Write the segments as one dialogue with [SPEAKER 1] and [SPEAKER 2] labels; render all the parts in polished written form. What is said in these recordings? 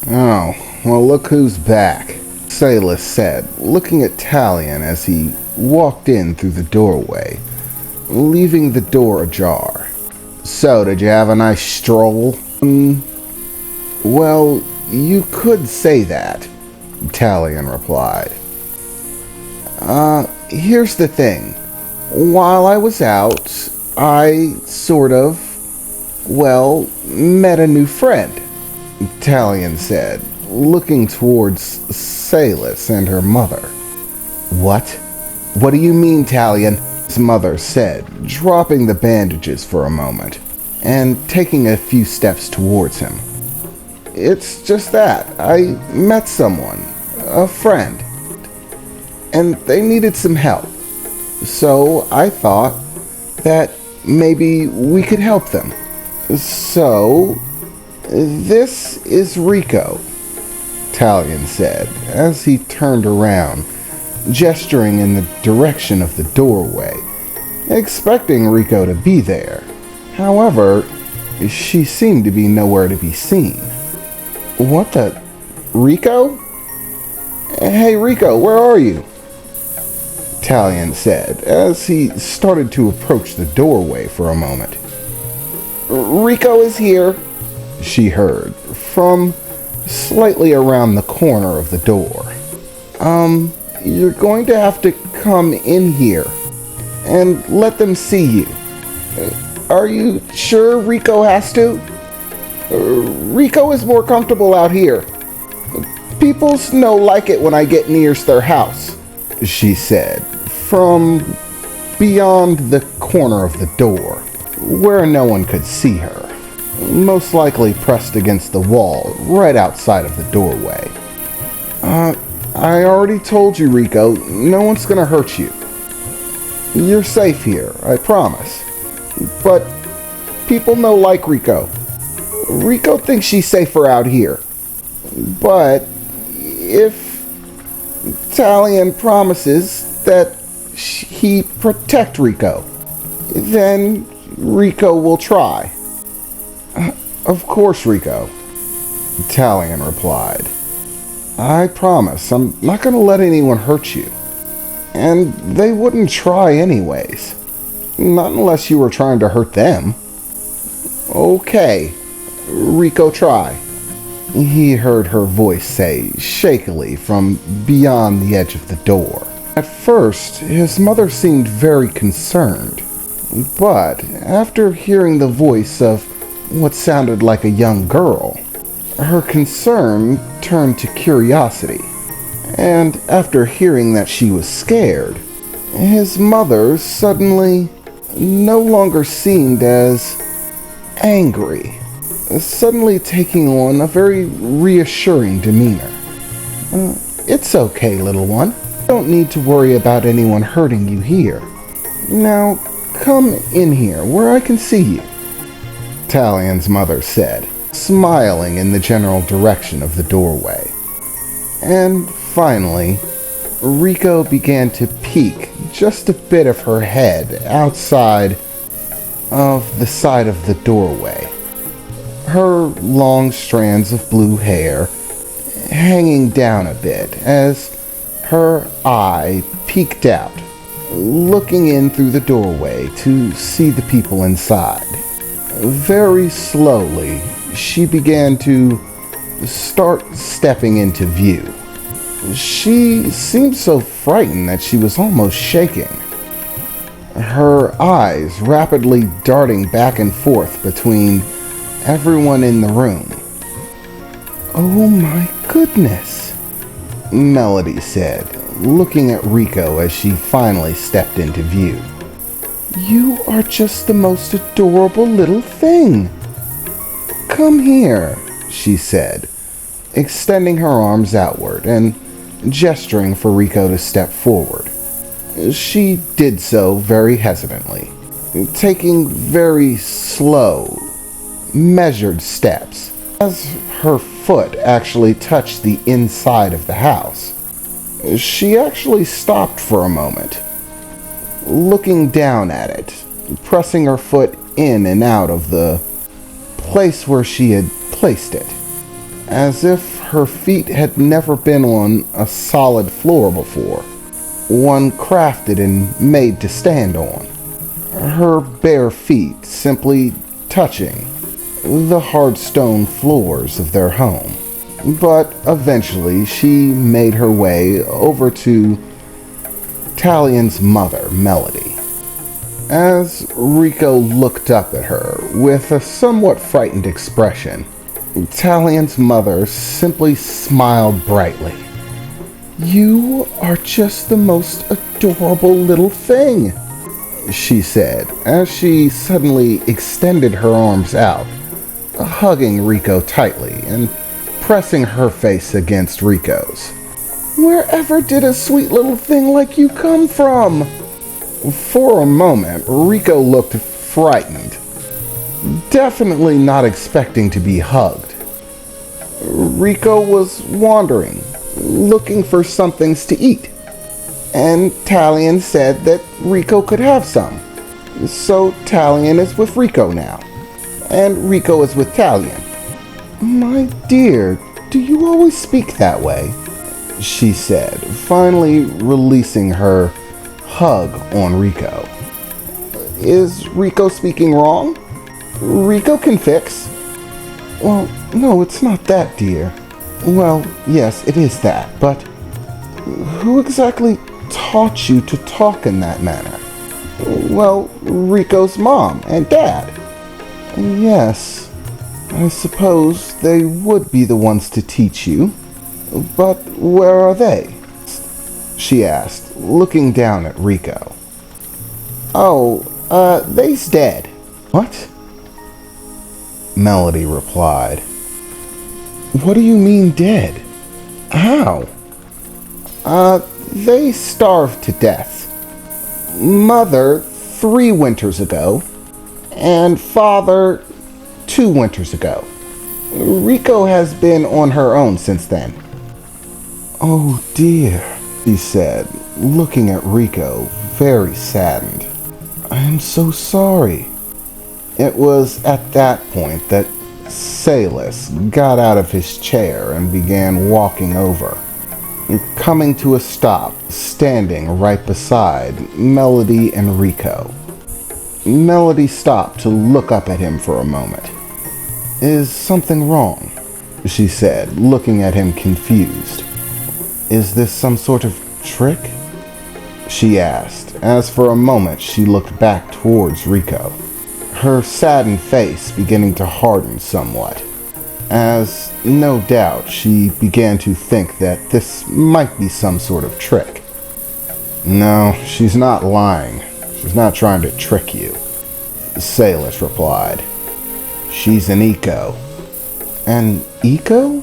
[SPEAKER 1] Oh, well, look who's back, Salis said, looking at Talion as he walked in through the doorway, leaving the door ajar. So, did you have a nice stroll? Well, you could say that, Talion replied. Here's the thing. While I was out, I met a new friend, Talion said, looking towards Salis and her mother. What? What do you mean, Talion? His mother said, dropping the bandages for a moment, and taking a few steps towards him. It's just that. I met someone, a friend, and they needed some help. So I thought that maybe we could help them. So, this is Rico, Talion said, as he turned around, gesturing in the direction of the doorway, expecting Rico to be there. However, she seemed to be nowhere to be seen. What the? Rico? Hey Rico, where are you? Talion said, as he started to approach the doorway for a moment. Rico is here, she heard, from slightly around the corner of the door. You're going to have to come in here and let them see you. Are you sure Rico has to? Rico is more comfortable out here. Peoples no like it when I get near their house, she said, from beyond the corner of the door, where no one could see her, most likely pressed against the wall right outside of the doorway. I already told you, Rico, no one's gonna hurt you. You're safe here, I promise. But people no like Rico. Rico thinks she's safer out here. But if Talion promises that he protect Rico, then Rico will try. Of course, Rico, Talion replied. I promise, I'm not going to let anyone hurt you. And they wouldn't try anyways. Not unless you were trying to hurt them. Okay, Rico, try, he heard her voice say shakily from beyond the edge of the door. At first, his mother seemed very concerned, but after hearing the voice of what sounded like a young girl, her concern turned to curiosity. And after hearing that she was scared, his mother suddenly no longer seemed as angry, suddenly taking on a very reassuring demeanor. It's okay, little one. You don't need to worry about anyone hurting you here. Now, come in here where I can see you, Talion's mother said, smiling in the general direction of the doorway. And finally, Rico began to peek just a bit of her head outside of the side of the doorway, her long strands of blue hair hanging down a bit as her eye peeked out, looking in through the doorway to see the people inside. Very slowly, she began to start stepping into view. She seemed so frightened that she was almost shaking, her eyes rapidly darting back and forth between everyone in the room. Oh my goodness, Melody said, looking at Rico as she finally stepped into view. You are just the most adorable little thing. Come here, she said, extending her arms outward and gesturing for Rico to step forward. She did so very hesitantly, taking very slow, measured steps as her foot actually touched the inside of the house. She actually stopped for a moment, looking down at it, pressing her foot in and out of the place where she had placed it, as if her feet had never been on a solid floor before, one crafted and made to stand on. Her bare feet simply touching the hard stone floors of their home. But eventually she made her way over to Talion's mother, Melody. As Rico looked up at her with a somewhat frightened expression, Talion's mother simply smiled brightly. "You are just the most adorable little thing," she said, as she suddenly extended her arms out, hugging Rico tightly and pressing her face against Rico's. "Wherever did a sweet little thing like you come from?" For a moment, Rico looked frightened, definitely not expecting to be hugged. Rico was wandering, looking for some things to eat, and Talion said that Rico could have some. So Talion is with Rico now, and Rico is with Talion. "My dear, do you always speak that way?" she said, finally releasing her hug on Rico. "Is Rico speaking wrong? Rico can fix." "Well, no, it's not that, dear." "Well, yes, it is that, but who exactly taught you to talk in that manner?" "Well, Rico's mom and dad." "Yes, I suppose they would be the ones to teach you. But where are they?" she asked, looking down at Rico. "Oh, they's dead." "What?" Melody replied. "What do you mean dead? How?" They starved to death. Mother 3 winters ago, and father 2 winters ago. Rico has been on her own since then." "Oh dear," she said, looking at Rico, very saddened. "I am so sorry." It was at that point that Salus got out of his chair and began walking over, coming to a stop, standing right beside Melody and Rico. Melody stopped to look up at him for a moment. "Is something wrong?" she said, looking at him confused. "Is this some sort of trick?" she asked, as for a moment she looked back towards Rico, her saddened face beginning to harden somewhat, as no doubt she began to think that this might be some sort of trick. "No, she's not lying. She's not trying to trick you," Salus replied. "She's an eco." "An eco?"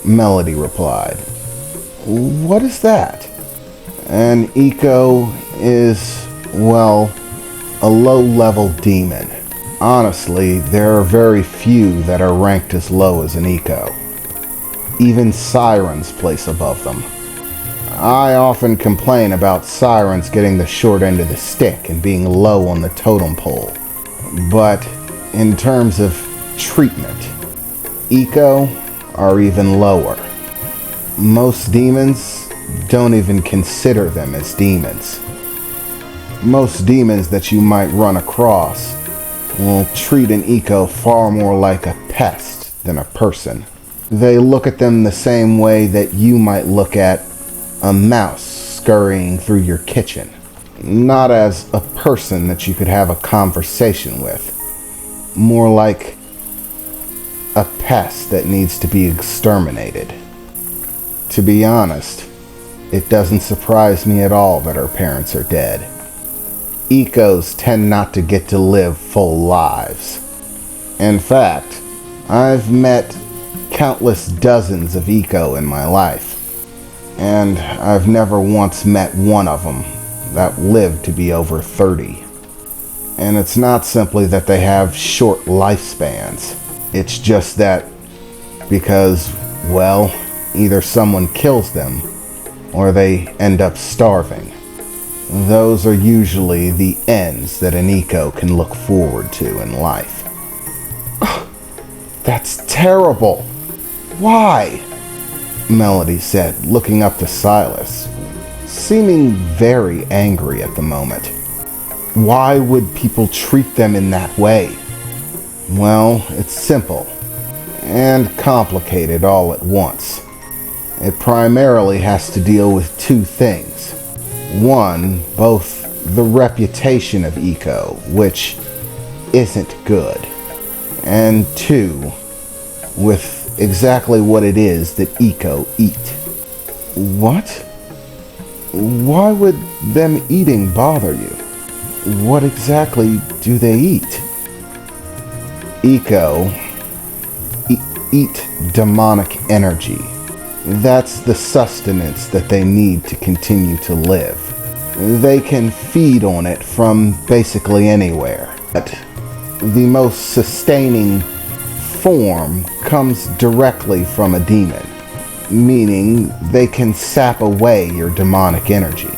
[SPEAKER 1] Melody replied. "What is that?" "An eco is, well, a low-level demon. Honestly, there are very few that are ranked as low as an eco. Even sirens place above them. I often complain about sirens getting the short end of the stick and being low on the totem pole. But in terms of treatment, eco are even lower. Most demons don't even consider them as demons. Most demons that you might run across will treat an eco far more like a pest than a person. They look at them the same way that you might look at a mouse scurrying through your kitchen. Not as a person that you could have a conversation with. More like a pest that needs to be exterminated. To be honest, it doesn't surprise me at all that her parents are dead. Ecos tend not to get to live full lives. In fact, I've met countless dozens of eco in my life, and I've never once met one of them that lived to be over 30. And it's not simply that they have short lifespans. It's just that because, well, either someone kills them or they end up starving. Those are usually the ends that an eco can look forward to in life. That's terrible, Why? Melody said, looking up to Silas, seeming very angry at the moment. Why would people treat them in that way? Well, it's simple and complicated all at once. It primarily has to deal with two things. One, both the reputation of Eco, which isn't good, and two, with exactly what it is that Eco eat. What? Why would them eating bother you? What exactly do they eat? Eco eat demonic energy. That's the sustenance that they need to continue to live. They can feed on it from basically anywhere. But the most sustaining form comes directly from a demon, meaning they can sap away your demonic energy.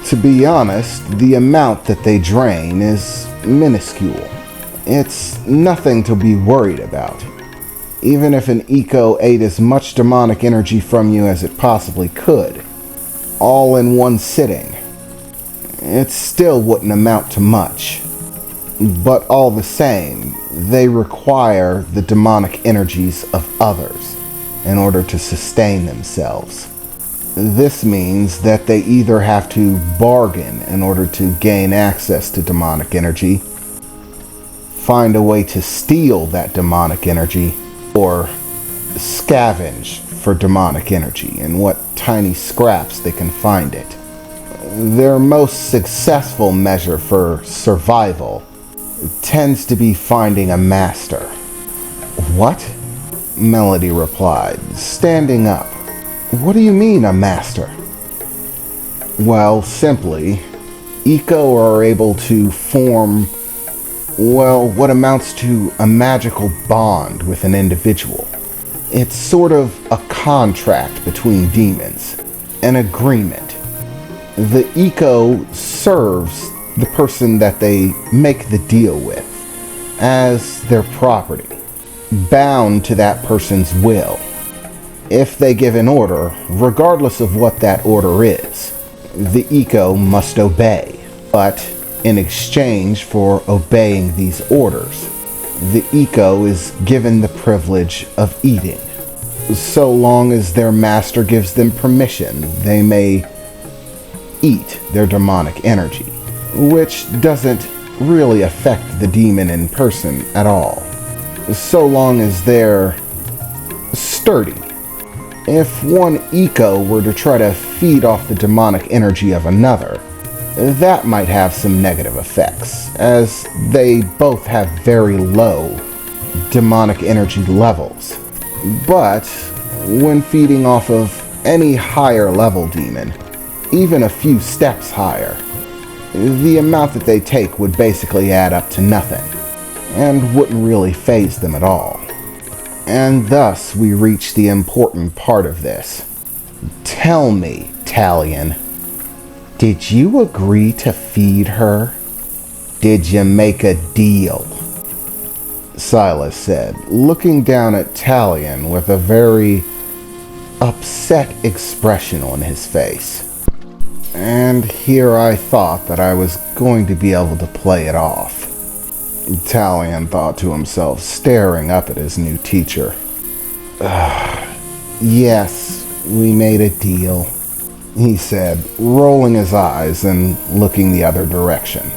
[SPEAKER 1] To be honest, the amount that they drain is minuscule. It's nothing to be worried about. Even if an Eco ate as much demonic energy from you as it possibly could, all in one sitting, it still wouldn't amount to much. But all the same, they require the demonic energies of others in order to sustain themselves. This means that they either have to bargain in order to gain access to demonic energy, find a way to steal that demonic energy, or scavenge for demonic energy in what tiny scraps they can find it. Their most successful measure for survival tends to be finding a master. What? Melody replied, standing up. What do you mean, a master? Well, simply, Eco are able to form, well, what amounts to a magical bond with an individual. It's sort of a contract between demons, an agreement. The Eco serves the person that they make the deal with as their property, bound to that person's will. If they give an order, regardless of what that order is, the Eco must obey. But in exchange for obeying these orders, the Eco is given the privilege of eating. So long as their master gives them permission, they may eat their demonic energy, which doesn't really affect the demon in person at all, so long as they're sturdy. If one Eco were to try to feed off the demonic energy of another, that might have some negative effects, as they both have very low demonic energy levels. But when feeding off of any higher level demon, even a few steps higher, the amount that they take would basically add up to nothing, and wouldn't really faze them at all. And thus we reach the important part of this. Tell me, Taleon, did you agree to feed her? Did you make a deal? Silas said, looking down at Taleon with a very upset expression on his face. And here I thought that I was going to be able to play it off. Taleon thought to himself, staring up at his new teacher. Yes, we made a deal, he said, rolling his eyes and looking the other direction.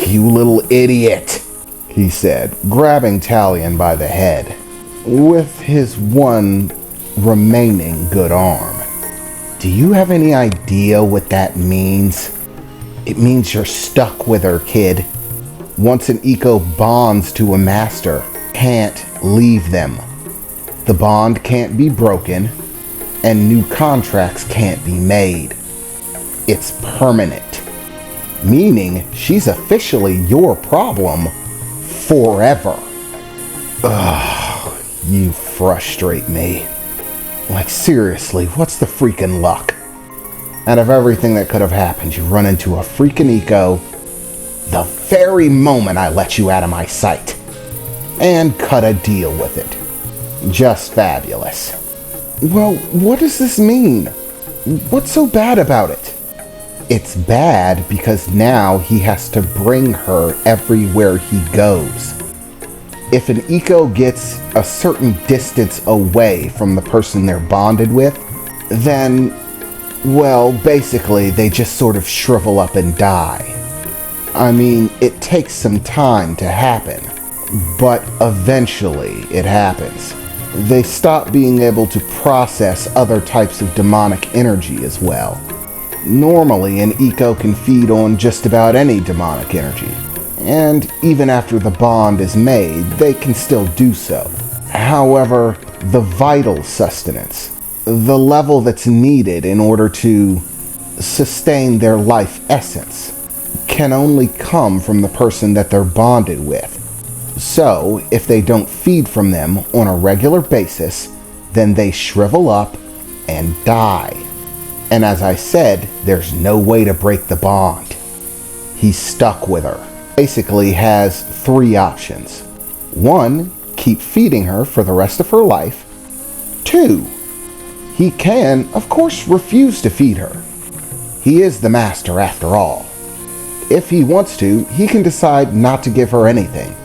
[SPEAKER 1] You little idiot, he said, grabbing Taleon by the head with his one remaining good arm. Do you have any idea what that means? It means you're stuck with her, kid. Once an Eco bonds to a master, can't leave them. The bond can't be broken, and new contracts can't be made. It's permanent, meaning she's officially your problem forever. Ugh, you frustrate me. Like, seriously, what's the freaking luck? Out of everything that could have happened, you run into a freaking Eco the very moment I let you out of my sight, and cut a deal with it. Just fabulous. Well, what does this mean? What's so bad about it? It's bad because now he has to bring her everywhere he goes. If an eco gets a certain distance away from the person they're bonded with, then, well, basically they just sort of shrivel up and die. I mean, it takes some time to happen, but eventually it happens. They stop being able to process other types of demonic energy as well. Normally, an eco can feed on just about any demonic energy, and even after the bond is made, they can still do so. However, the vital sustenance, the level that's needed in order to sustain their life essence, can only come from the person that they're bonded with. So, if they don't feed from them on a regular basis, then they shrivel up and die. And as I said, there's no way to break the bond. He's stuck with her. Basically has 3 options. 1, keep feeding her for the rest of her life. 2, he can, of course, refuse to feed her. He is the master after all. If he wants to, he can decide not to give her anything,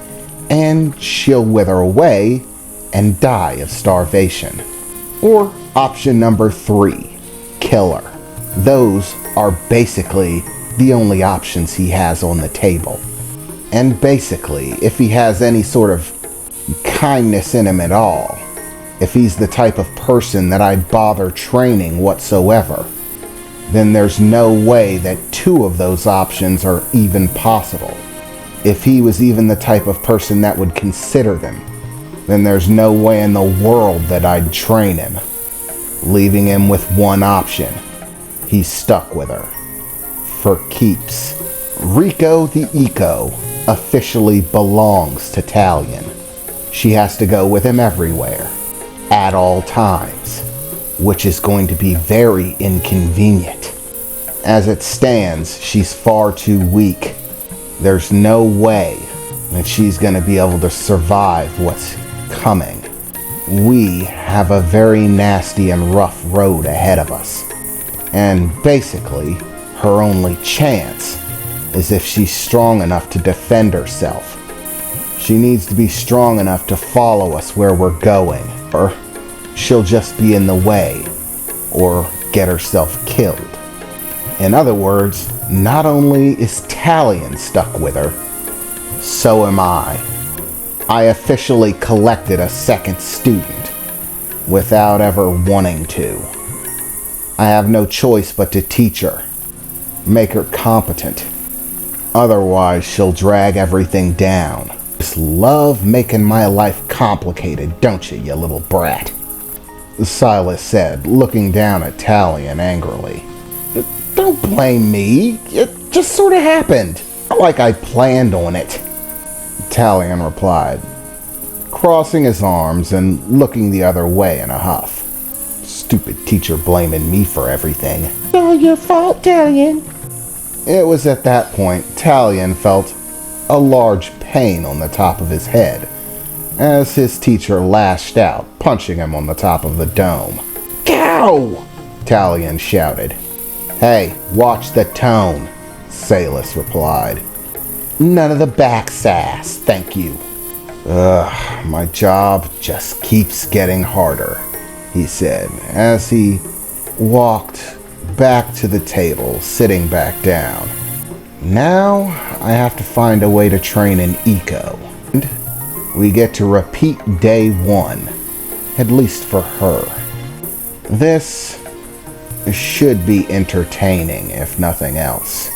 [SPEAKER 1] and she'll wither away and die of starvation. Or option number 3, kill her. Those are basically the only options he has on the table. And basically, if he has any sort of kindness in him at all, if he's the type of person that I'd bother training whatsoever, then there's no way that 2 of those options are even possible. If he was even the type of person that would consider them, then there's no way in the world that I'd train him. Leaving him with 1 option. He's stuck with her. For keeps. Rico the Eco officially belongs to Taleon. She has to go with him everywhere, at all times, which is going to be very inconvenient. As it stands, she's far too weak. There's no way that she's going to be able to survive what's coming. We have a very nasty and rough road ahead of us. And basically, her only chance is if she's strong enough to defend herself. She needs to be strong enough to follow us where we're going, or she'll just be in the way, or get herself killed. In other words, not only is Taleon stuck with her, so am I. I officially collected a second student, without ever wanting to. I have no choice but to teach her, make her competent. Otherwise, she'll drag everything down. Just love making my life complicated, don't you little brat? Silas said, looking down at Taleon angrily. Don't blame me. It just sort of happened. Not like I planned on it. Taleon replied, crossing his arms and looking the other way in a huff. Stupid teacher blaming me for everything. It's all your fault, Taleon. It was at that point Taleon felt a large pain on the top of his head as his teacher lashed out, punching him on the top of the dome. Cow! Taleon shouted. Hey, watch the tone, Salis replied. None of the back sass, thank you. Ugh, my job just keeps getting harder, he said as he walked back to the table, sitting back down. Now I have to find a way to train an eco. And we get to repeat day 1, at least for her. This should be entertaining, if nothing else.